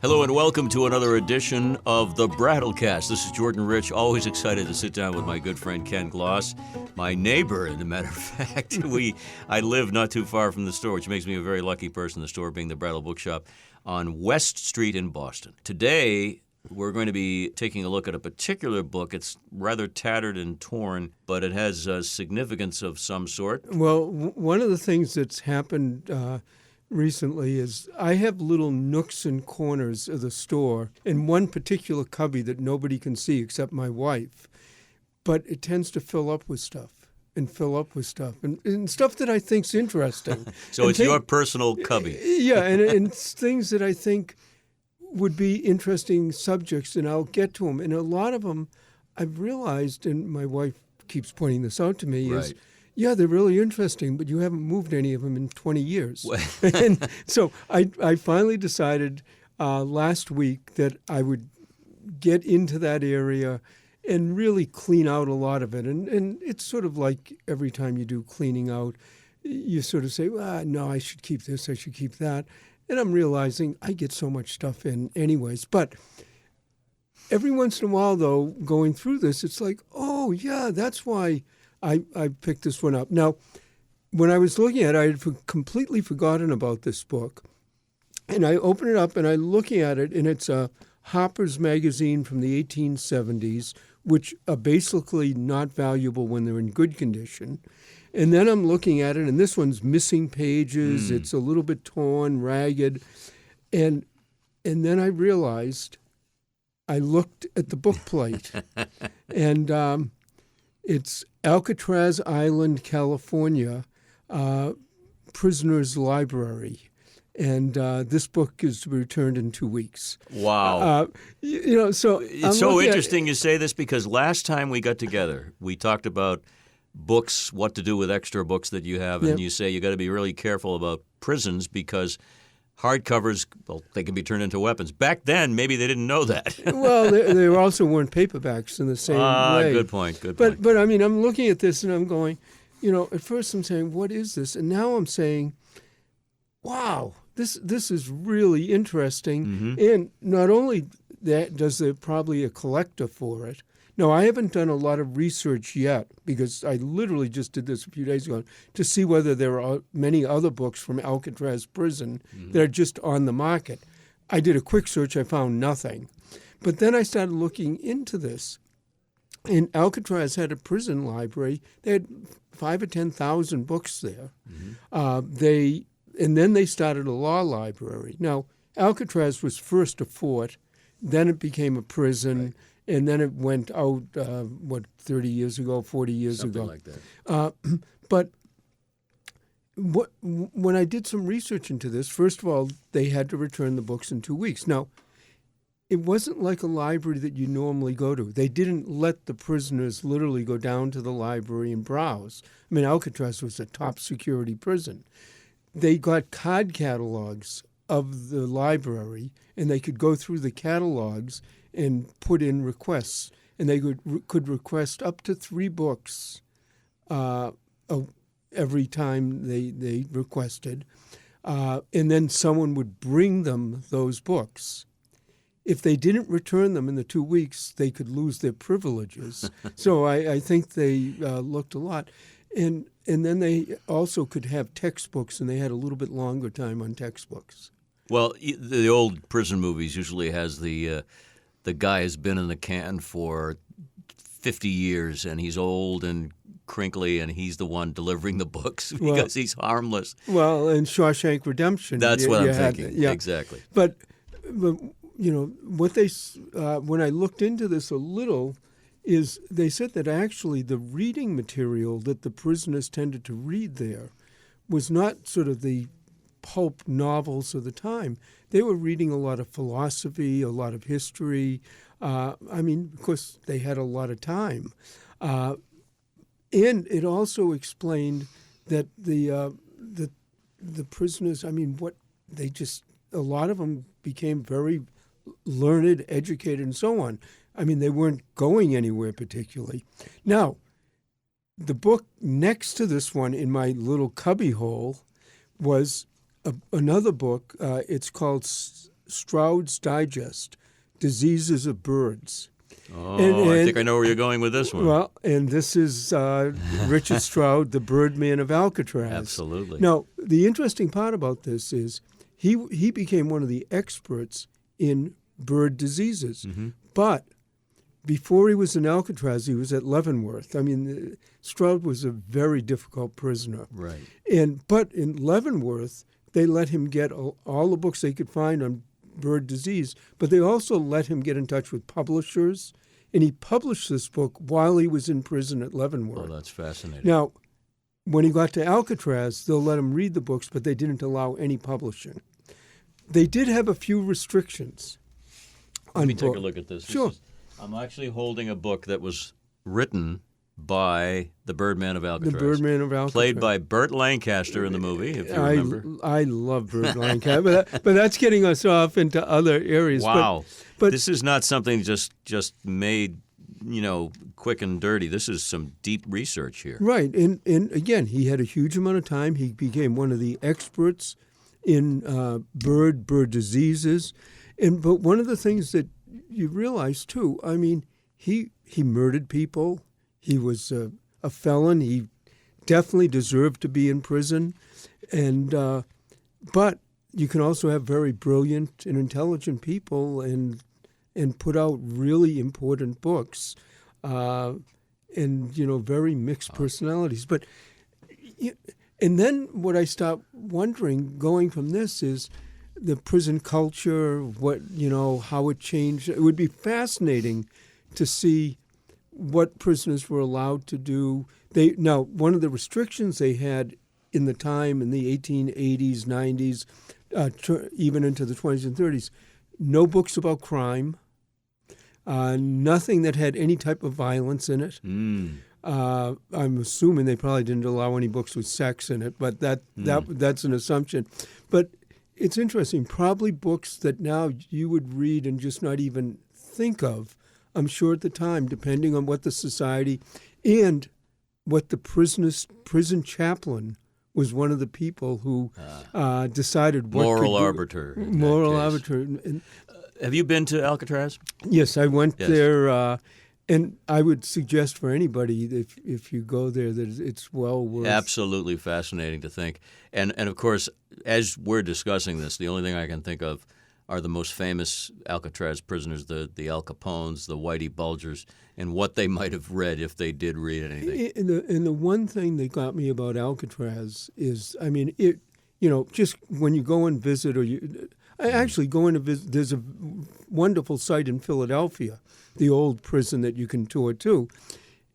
Hello and welcome to another edition of the Brattlecast. This is Jordan Rich, always excited to sit down with my good friend Ken Gloss, my neighbor, as a matter of fact. I live not too far from the store, which makes me a very lucky person, the store being the Brattle Bookshop on West Street in Boston. Today, we're going to be taking a look at a particular book. It's rather tattered and torn, but it has significance of some sort. Well, one of the things that's happened recently is I have little nooks and corners of the store in one particular cubby that nobody can see except my wife. But it tends to fill up with stuff and stuff that I think's interesting. So it's your personal cubby. Yeah, and it's things that I think would be interesting subjects, and I'll get to them. And a lot of them I've realized, and my wife keeps pointing this out to me, is, yeah, they're really interesting, but you haven't moved any of them in 20 years. And so I finally decided last week that I would get into that area and really clean out a lot of it. And it's sort of like every time you do cleaning out, you sort of say, well, no, I should keep this, I should keep that. And I'm realizing I get so much stuff in anyways. But every once in a while, though, going through this, it's like, oh, yeah, that's why I picked this one up. Now, when I was looking at it, I had completely forgotten about this book. And I open it up and I'm looking at it, and it's a Harper's magazine from the 1870s, which are basically not valuable when they're in good condition. And then I'm looking at it, and this one's missing pages. It's a little bit torn, ragged. And then I realized, I looked at the book plate, and it's Alcatraz Island, California, Prisoner's Library. And this book is to be returned in 2 weeks. Wow. So it's so interesting you say this, because last time we got together, we talked about books, what to do with extra books that you have, and you say you got to be really careful about prisons because hardcovers, well, they can be turned into weapons. Back then, maybe they didn't know that. Well, they also weren't paperbacks in the same way. Good point. But I mean, I'm looking at this and I'm going, at first I'm saying, what is this? And now I'm saying, wow, this is really interesting. Mm-hmm. And not only that, does there probably a collector for it. No, I haven't done a lot of research yet, because I literally just did this a few days ago, to see whether there are many other books from Alcatraz prison that are just on the market. I did a quick search. I found nothing. But then I started looking into this. And Alcatraz had a prison library. They had 5,000 or 10,000 books there. Mm-hmm. And then they started a law library. Now, Alcatraz was first a fort, then it became a prison. Right. And then it went out, 30 years ago, 40 years ago. Something like that. But when I did some research into this, first of all, they had to return the books in 2 weeks. Now, it wasn't like a library that you normally go to. They didn't let the prisoners literally go down to the library and browse. I mean, Alcatraz was a top security prison. They got card catalogs of the library, and they could go through the catalogs and put in requests, and they could request up to 3 books every time they requested, and then someone would bring them those books. If they didn't return them in the 2 weeks, they could lose their privileges. So I think they looked a lot. And then they also could have textbooks, and they had a little bit longer time on textbooks. Well, the old prison movies usually has the guy has been in the can for 50 years, and he's old and crinkly, and he's the one delivering the books because he's harmless. Well, in Shawshank Redemption. That's what I'm thinking. Yeah. Exactly. But what they when I looked into this a little, is they said that actually the reading material that the prisoners tended to read there was not sort of the pulp novels of the time. They were reading a lot of philosophy, a lot of history. Of course, they had a lot of time. And it also explained that the prisoners, a lot of them became very learned, educated, and so on. They weren't going anywhere particularly. Now, the book next to this one in my little cubby hole was another book. It's called Stroud's Digest, Diseases of Birds. Oh, I think I know where you're going with this one. Well, and this is Richard Stroud, the Birdman of Alcatraz. Absolutely. Now, the interesting part about this is he became one of the experts in bird diseases. Mm-hmm. But before he was in Alcatraz, he was at Leavenworth. I mean, Stroud was a very difficult prisoner. Right. But in Leavenworth, they let him get all the books they could find on bird disease, but they also let him get in touch with publishers, and he published this book while he was in prison at Leavenworth. Oh, that's fascinating. Now, when he got to Alcatraz, they'll let him read the books, but they didn't allow any publishing. They did have a few restrictions. Let me take a look at this. Sure. I'm actually holding a book that was written by the Birdman of Alcatraz. The Birdman of Alcatraz. Played by Burt Lancaster in the movie, if you remember. I love Burt Lancaster, but that's getting us off into other areas. Wow. But this is not something just made, quick and dirty. This is some deep research here. Right. And again, he had a huge amount of time. He became one of the experts in bird diseases. But one of the things that you realize, too, I mean, he murdered people. He was a felon. He definitely deserved to be in prison. But you can also have very brilliant and intelligent people and put out really important books and, very mixed personalities. But and then what I start wondering going from this is the prison culture, how it changed. It would be fascinating to see what prisoners were allowed to do. Now, one of the restrictions they had in the time in the 1880s, 90s, even into the 20s and 30s, no books about crime, nothing that had any type of violence in it. I'm assuming they probably didn't allow any books with sex in it, but that's an assumption. But it's interesting. Probably books that now you would read and just not even think of, I'm sure at the time, depending on what the society and what the prison chaplain was one of the people who decided what moral arbiter. Moral arbiter. Have you been to Alcatraz? Yes, I went there. And I would suggest for anybody, if you go there, that it's well worth. Absolutely fascinating to think. And of course, as we're discussing this, the only thing I can think of are the most famous Alcatraz prisoners, the Al Capones, the Whitey Bulgers, and what they might have read if they did read anything. And the one thing that got me about Alcatraz is, I mean, just when you go and visit, I actually go in to visit. There's a wonderful site in Philadelphia, the old prison that you can tour too.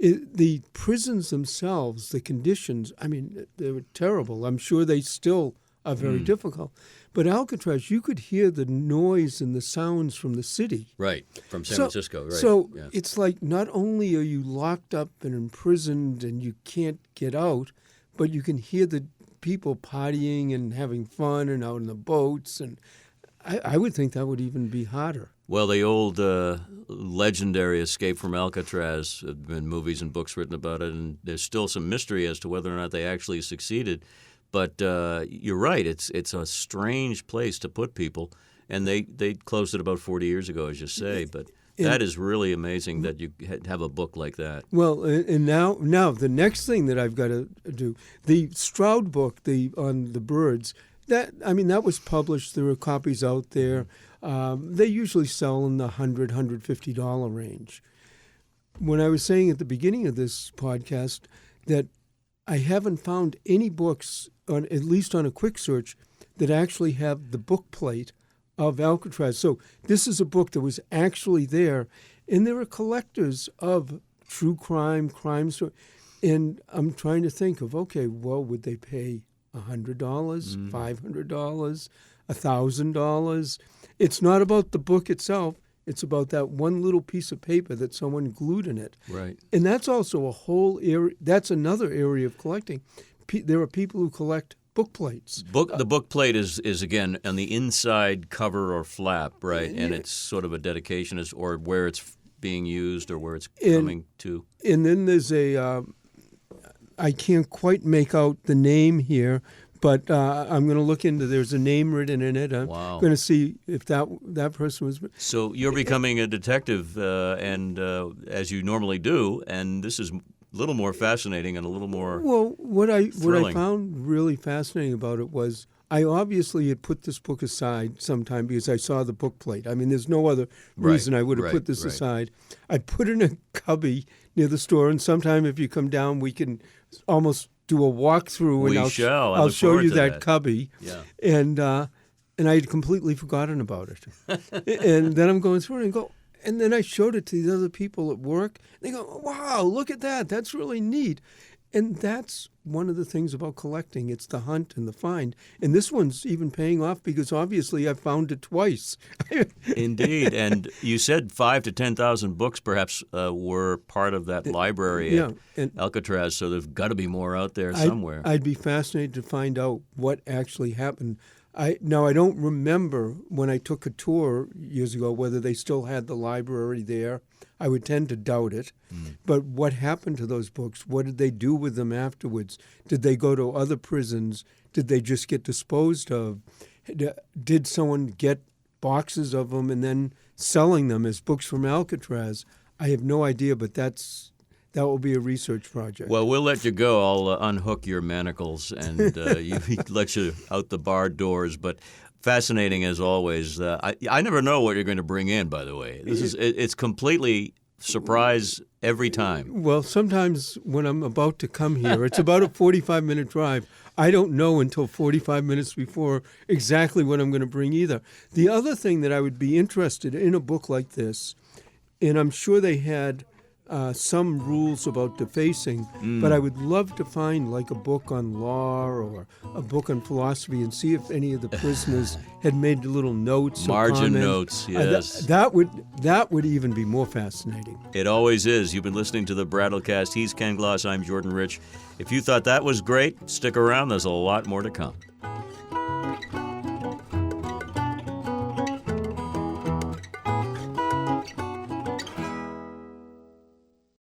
The prisons themselves, the conditions, I mean, they were terrible. I'm sure they still are very difficult. But Alcatraz, you could hear the noise and the sounds from the city. Right, from San Francisco, right. So it's like not only are you locked up and imprisoned and you can't get out, but you can hear the people partying and having fun and out in the boats. And I would think that would even be harder. Well, the old legendary Escape from Alcatraz, have been movies and books written about it, and there's still some mystery as to whether or not they actually succeeded. But you're right; it's a strange place to put people, and they closed it about 40 years ago, as you say. But that is really amazing that you have a book like that. Well, and now the next thing that I've got to do, the Stroud book, on the birds. That was published. There are copies out there. They usually sell in the $100-$150 range. When I was saying at the beginning of this podcast that I haven't found any books, at least on a quick search, that actually have the book plate of Alcatraz. So this is a book that was actually there, and there are collectors of true crime stories. And I'm trying to think of, okay, well, would they pay $100, $500, $1,000? It's not about the book itself. It's about that one little piece of paper that someone glued in it. Right. And that's also a whole area. That's another area of collecting. There are people who collect book plates. The book plate is again on the inside cover or flap, right? And it's sort of a dedication or where it's being used or where it's coming to. And then there's I can't quite make out the name here, But I'm going to look into. There's a name written in it. I'm going to see if that person was. So you're becoming a detective, and as you normally do, and this is a little more fascinating and a little more. Well, what I thrilling. found really fascinating about it was I obviously had put this book aside sometime because I saw the book plate. I mean, there's no other reason I would have put this aside. I put it in a cubby near the store, and sometime if you come down, we can almost do a walkthrough, and I'll show you that cubby. Yeah. And I had completely forgotten about it. And then I'm going through it and go, and then I showed it to the other people at work. They go, wow, look at that. That's really neat. And that's one of the things about collecting. It's the hunt and the find. And this one's even paying off because obviously I found it twice. Indeed. And you said 5,000 to 10,000 books perhaps were part of that library at Alcatraz, so there's got to be more out there somewhere. I'd be fascinated to find out what actually happened. Now, I don't remember when I took a tour years ago whether they still had the library there. I would tend to doubt it. But what happened to those books? What did they do with them afterwards? Did they go to other prisons? Did they just get disposed of? Did someone get boxes of them and then selling them as books from Alcatraz? I have no idea, but that will be a research project. Well, we'll let you go. I'll unhook your manacles and let you out the barred doors. But fascinating as always. I never know what you're going to bring in, by the way. It's completely surprise every time. Well, sometimes when I'm about to come here, it's about a 45-minute drive. I don't know until 45 minutes before exactly what I'm going to bring either. The other thing that I would be interested in a book like this, and I'm sure they had some rules about defacing, but I would love to find like a book on law or a book on philosophy and see if any of the prisoners had made little notes. Margin notes, yes. That would even be more fascinating. It always is. You've been listening to the Brattlecast. He's Ken Gloss. I'm Jordan Rich. If you thought that was great, stick around. There's a lot more to come.